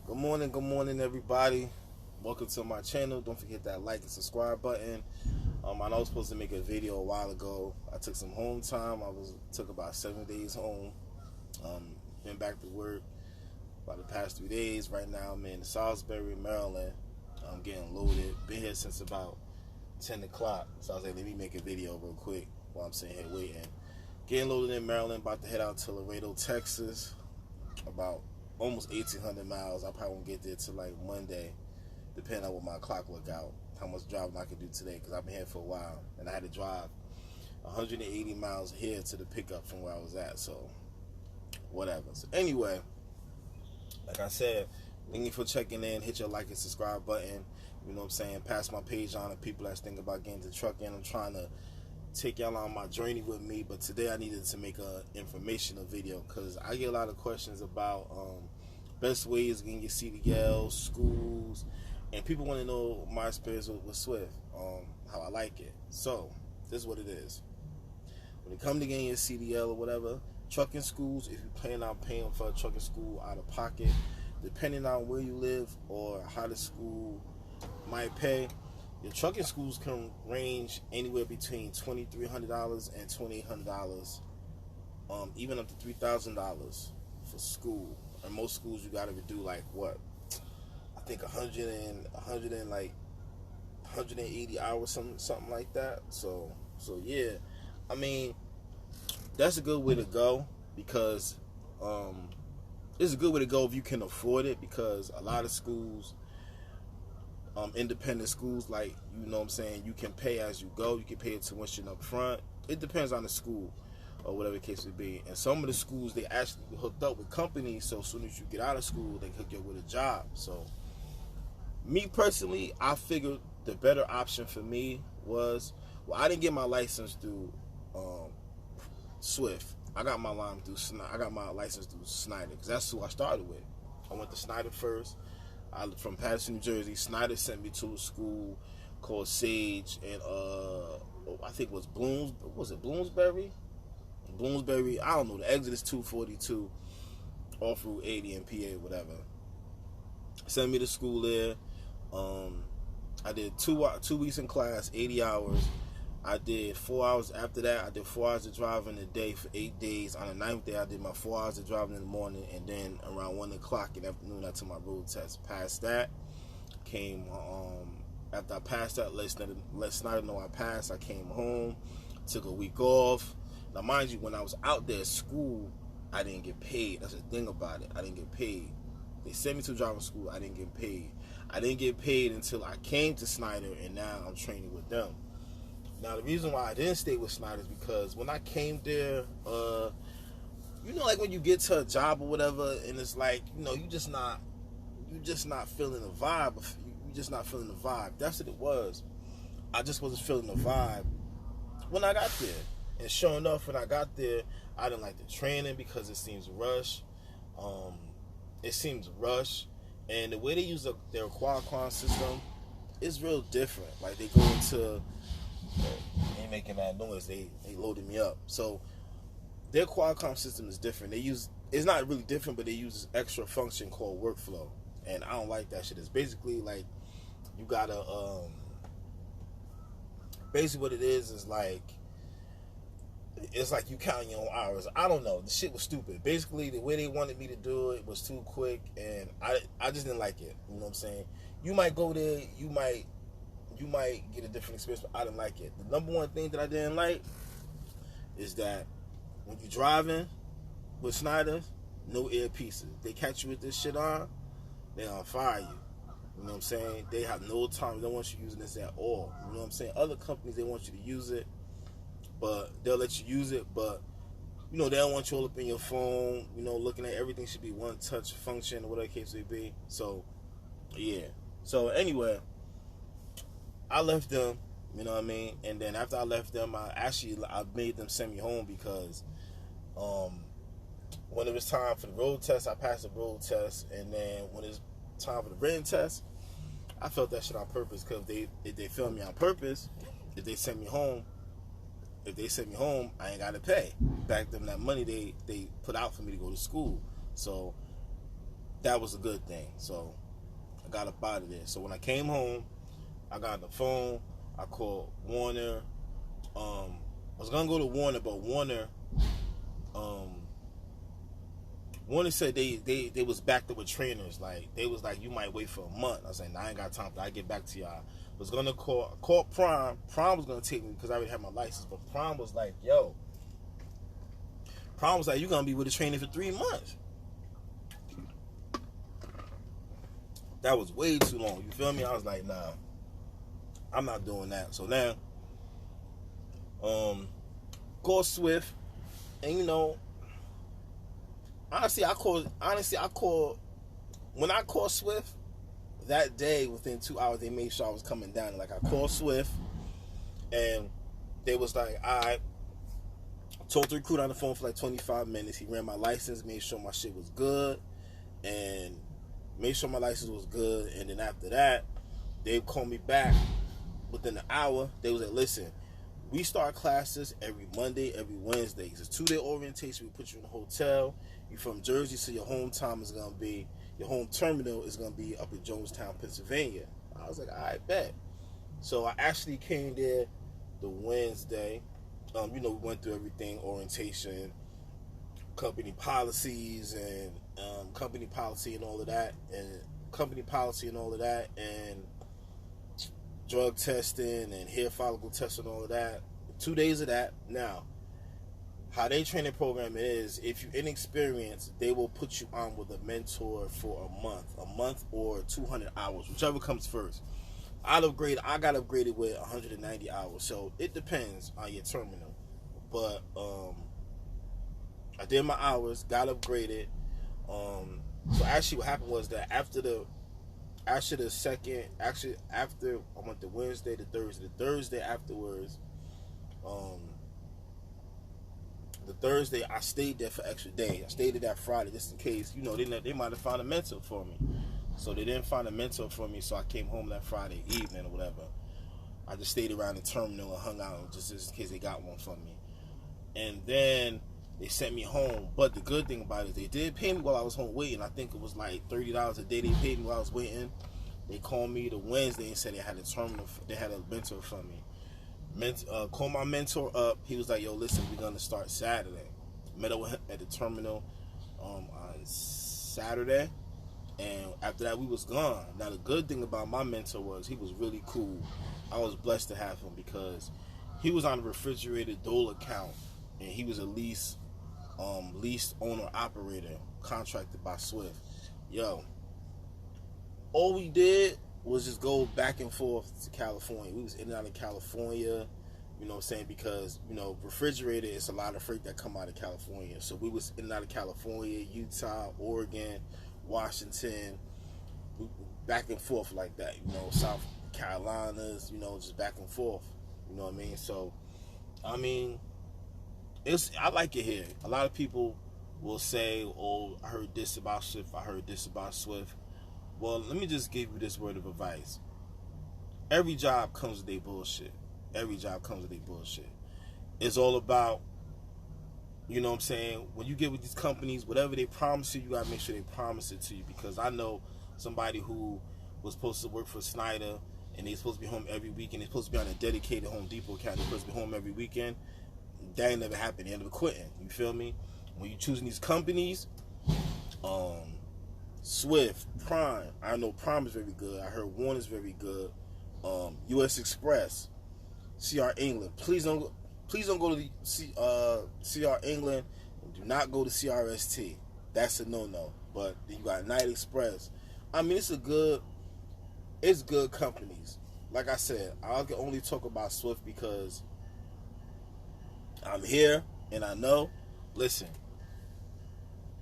Good morning, everybody. Welcome to my channel. Don't forget that like and subscribe button. I know I was supposed to make a video a while ago. I took some home time. Took about 7 days home. Been back to work about the past 3 days. Right now, I'm in Salisbury, Maryland. I'm getting loaded. Been here since about 10 o'clock. So I was like, let me make a video real quick while I'm sitting here waiting. Getting loaded in Maryland. About to head out to Laredo, Texas. About almost 1,800 miles. I probably won't get there till like Monday, depending on what my clock look out, how much driving I can do today, because I've been here for a while, and I had to drive 180 miles here to the pickup from where I was at, so whatever. So anyway, like I said, thank you for checking in. Hit your like and subscribe button. You know what I'm saying? Pass my page on to people that's thinking about getting into trucking. I'm trying to take y'all on my journey with me, but today I needed to make a informational video because I get a lot of questions about best ways of getting your CDL, schools, and people want to know my experience with Swift, how I like it. So this is what it is. When it comes to getting your CDL or whatever, trucking schools, if you plan on paying for a trucking school out of pocket, depending on where you live or how the school might pay, your trucking schools can range anywhere between $2,300 and $2,800, even up to $3,000 for school. And most schools you gotta do like what? I think 180 hours, something like that. So yeah, I mean that's a good way to go because it's a good way to go if you can afford it, because a lot of schools, independent schools, like, you know what I'm saying, you can pay as you go. You can pay a tuition up front. It depends on the school or whatever the case would be. And some of the schools, they actually hooked up with companies, so as soon as you get out of school, they hook you up with a job. So me personally, I figured the better option for me was, well, I didn't get my license through Swift. I got my license through Snyder, because that's who I started with. I went to Snyder first. From Patterson, New Jersey. Snyder sent me to a school called Sage, and I think it was Bloomsbury? Bloomsbury, I don't know. The exit is 242 off Route 80 in PA, whatever. Sent me to school there. I did 2 weeks in class, 80 hours. I did 4 hours after that. I did 4 hours of driving a day for 8 days. On the 9th day, I did my 4 hours of driving in the morning, and then around 1 o'clock in the afternoon, I took my road test. Passed that. Came after I passed that, let Snyder know I passed. I came home, took a week off. Now, mind you, when I was out there at school, I didn't get paid. That's the thing about it. I didn't get paid. They sent me to driving school. I didn't get paid. I didn't get paid until I came to Snyder, and now I'm training with them. Now, the reason why I didn't stay with Snyder is because when I came there, you know, like when you get to a job or whatever, and it's like, you know, you just not feeling the vibe. You just not feeling the vibe. That's what it was. I just wasn't feeling the vibe when I got there. And sure enough, when I got there, I didn't like the training because it seems rushed. And the way they use their Qualcomm system is real different. Like, they go into, ain't making that noise. They loaded me up. So their Qualcomm system is different. It's not really different, but they use this extra function called workflow, and I don't like that shit. It's basically like you gotta basically what it is like, it's like you counting your own hours. I don't know. The shit was stupid. Basically, the way they wanted me to do it was too quick, and I just didn't like it. You know what I'm saying? You might go there, you might get a different experience, but I didn't like it. The number one thing that I didn't like is that when you're driving with Snyder, no earpieces. They catch you with this shit on, they gonna fire you. You know what I'm saying? They have no time. They don't want you using this at all. You know what I'm saying? Other companies, they want you to use it, but they'll let you use it, but you know, they don't want you all up in your phone, you know, looking at everything should be one touch function or whatever the case may be. So yeah. So anyway, I left them, you know what I mean? And then after I left them, I made them send me home because when it was time for the road test, I passed the road test, and then when it's time for the written test, I felt that shit on purpose, because if they film me on purpose, if they send me home, I ain't got to pay back them that money they put out for me to go to school. So that was a good thing. So I got up out of there. So when I came home, I got on the phone. I called Warner. I was gonna go to Warner, but Warner said they was backed up with trainers. Like, they was like, you might wait for a month. I was like, nah, I ain't got time for that. I get back to y'all. Was gonna call Prime. Prime was gonna take me because I already had my license, but Prime was like, yo. Prime was like, you gonna be with the trainer for 3 months. That was way too long. You feel me? I was like, nah, I'm not doing that. So now, call Swift, and you know, honestly, I called when I called Swift that day. Within 2 hours, they made sure I was coming down. Like, I called Swift, and they was like, all right. Talked to the recruiter on the phone for like 25 minutes. He ran my license, made sure my shit was good, and made sure my license was good. And then after that, they called me back within an hour. They was like, listen, we start classes every Monday, every Wednesday. It's a 2-day orientation. We put you in a hotel. You're from Jersey, so your home terminal is going to be up in Jonestown, Pennsylvania. I was like, all right, bet. So I actually came there the Wednesday. We went through everything, orientation, company policies, and company policy and all of that, and drug testing and hair follicle testing, and all of that. 2 days of that. Now, how they training program is, if you're inexperienced, they will put you on with a mentor for a month or 200 hours, whichever comes first. I got upgraded with 190 hours, so it depends on your terminal. But I did my hours, got upgraded. So actually, what happened was that after I went to Wednesday to Thursday. The Thursday afterwards, the Thursday I stayed there for extra day. I stayed there that Friday just in case, they might have found a mentor for me. So they didn't find a mentor for me, so I came home that Friday evening or whatever. I just stayed around the terminal and hung out just in case they got one for me. And then they sent me home. But the good thing about it is they did pay me while I was home waiting. I think it was like $30 a day they paid me while I was waiting. They called me the Wednesday and said they had a mentor for me. Called my mentor up. He was like, yo, listen, we're going to start Saturday. Met up with him at the terminal on Saturday. And after that, we was gone. Now, the good thing about my mentor was he was really cool. I was blessed to have him because he was on a refrigerated Dole account, and he was a lease owner operator contracted by Swift. Yo, all we did was just go back and forth to California. We was in and out of California, you know what I'm saying, because, refrigerator is a lot of freight that come out of California. So we was in and out of California, Utah, Oregon, Washington, back and forth like that, South Carolinas, just back and forth, you know what I mean? So, I like it here. A lot of people will say, oh, I heard this about Swift, Well, let me just give you this word of advice. Every job comes with their bullshit. It's all about, you know what I'm saying, when you get with these companies, whatever they promise you, you got to make sure they promise it to you. Because I know somebody who was supposed to work for Snyder, and they're supposed to be home every weekend. They're supposed to be on a dedicated Home Depot account. They're supposed to be home every weekend. That ain't never happened. They ended up quitting. You feel me? When you're choosing these companies, Swift, Prime. I know Prime is very good. I heard Warner's very good. U.S. Express, CR England. Please don't go to the CR England. Do not go to CRST. That's a no-no. But you got Night Express. It's good companies. Like I said, I can only talk about Swift because I'm here and I know. Listen,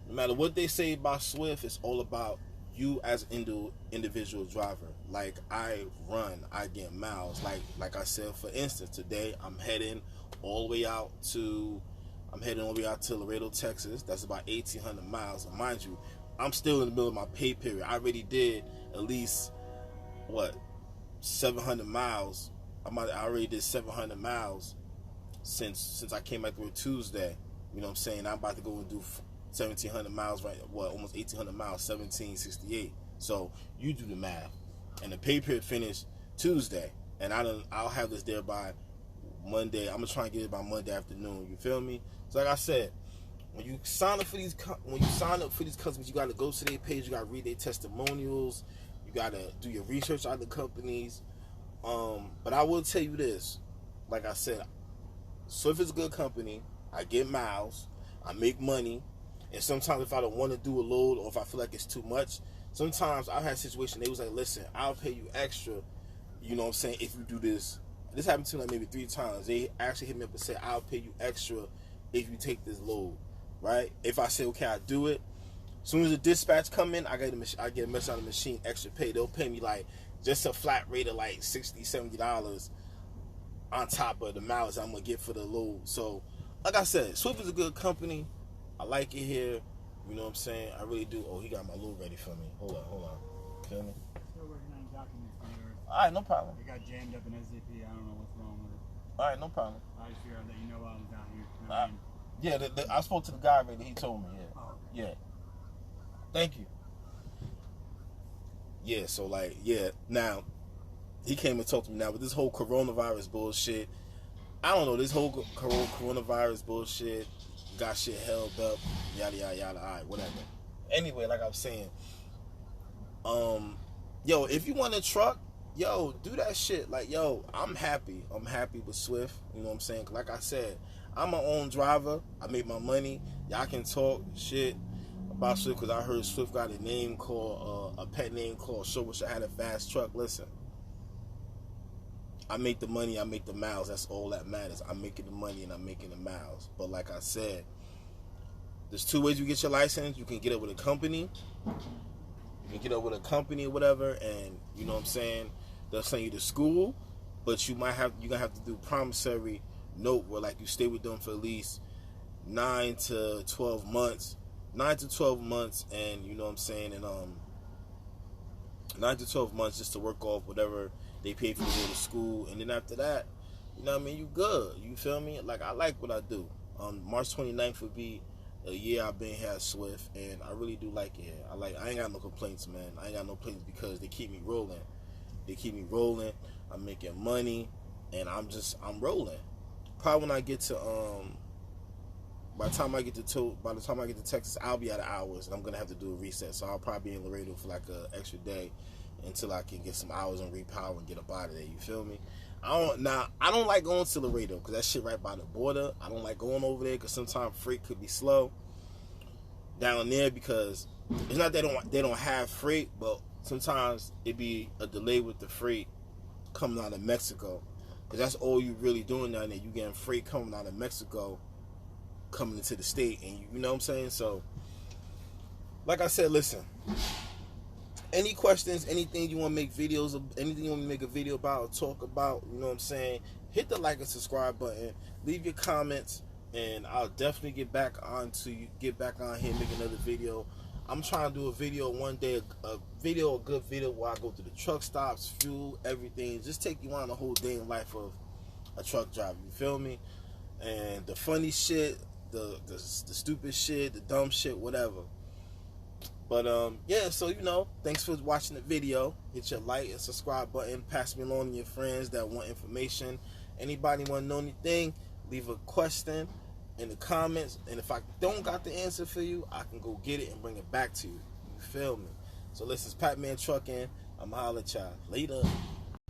no matter what they say about Swift, it's all about you as an individual driver. Like, I run, I get miles. Like I said, for instance, today I'm heading all the way out to Laredo, Texas. That's about 1,800 miles. And mind you, I'm still in the middle of my pay period. I already did at least 700 miles. I already did 700 miles since I came back to work Tuesday. You know what I'm saying? I'm about to go and do 1,700 miles, right? What, almost 1,800 miles, 1,768. So you do the math. And the pay period finished Tuesday, and I'll have this there by Monday. I'm gonna try and get it by Monday afternoon. You feel me? So like I said, when you sign up for these customers, you gotta go to their page. You gotta read their testimonials. You gotta do your research on the companies. But I will tell you this, like I said, Swift is a good company. I get miles, I make money, and sometimes if I don't want to do a load or if I feel like it's too much, sometimes I've had situations they was like, listen, I'll pay you extra, you know what I'm saying, if you do this. This happened to me like maybe 3 times. They actually hit me up and said, I'll pay you extra if you take this load, right? If I say, okay, I do it, as soon as the dispatch come in, I get a message on the machine, extra pay. They'll pay me like just a flat rate of like $60, $70 on top of the miles I'm gonna get for the load. So, like I said, Swift is a good company. I like it here. You know what I'm saying? I really do. Oh, he got my load ready for me. Hold on. Feel me? Still working on documents for yours. All right, no problem. It got jammed up in SAP. I don't know what's wrong with it. All right, no problem. I just figured I'd let you know while I'm down here. You know what I mean? Yeah, I spoke to the guy already. He told me. Yeah. Oh. Yeah. Thank you. Yeah, so like, yeah, now, he came and talked to me now with this whole coronavirus bullshit. I don't know, this whole coronavirus bullshit got shit held up, yada, yada, yada, all right, whatever. Anyway, like I was saying, yo, if you want a truck, yo, do that shit. Like, yo, I'm happy with Swift, you know what I'm saying? Like I said, I'm my own driver, I make my money, y'all can talk shit about Swift, because I heard Swift got a name called, a pet name called Sure Wish I Had a Fast Truck. Listen, I make the money, I make the miles, that's all that matters. I'm making the money and I'm making the miles. But like I said, there's 2 ways you get your license. You can get it with a company. You can get it with a company or whatever, and you know what I'm saying, they'll send you to school, but you're gonna have to do promissory note where like you stay with them for at least 9 to 12 months. 9 to 12 months, and you know what I'm saying, and 9 to 12 months just to work off whatever they pay for you to go to school, and then after that, you know what I mean, you good, you feel me? Like, I like what I do. March 29th would be a year I've been here at Swift, and I really do like it here. I ain't got no complaints, man. I ain't got no complaints because they keep me rolling. I'm making money, and I'm rolling. Probably when I get to by the time I get to Texas, I'll be out of hours, and I'm gonna have to do a reset. So I'll probably be in Laredo for like an extra day until I can get some hours and repower and get up out of there. You feel me? I don't like going to Laredo because that shit right by the border. I don't like going over there because sometimes freight could be slow down there, because it's not that they don't have freight, but sometimes it be a delay with the freight coming out of Mexico, because that's all you really doing down there. You getting freight coming out of Mexico coming into the state, and you know what I'm saying? So like I said, listen, any questions, anything you want to make videos of, anything you want to make a video about or talk about, you know what I'm saying, hit the like and subscribe button, leave your comments, and I'll definitely get back on here and make another video. I'm trying to do a video one day, a good video where I go to the truck stops, fuel, everything, just take you on the whole day in life of a truck driver, you feel me? And the funny shit, the stupid shit, the dumb shit, whatever. But yeah, so you know, thanks for watching the video. Hit your like and subscribe button. Pass me along to your friends that want information. Anybody want to know anything, leave a question in the comments, and if I don't got the answer for you, I can go get it and bring it back to you. You feel me? So this is Pat Man Trucking. I'm holla at y'all later.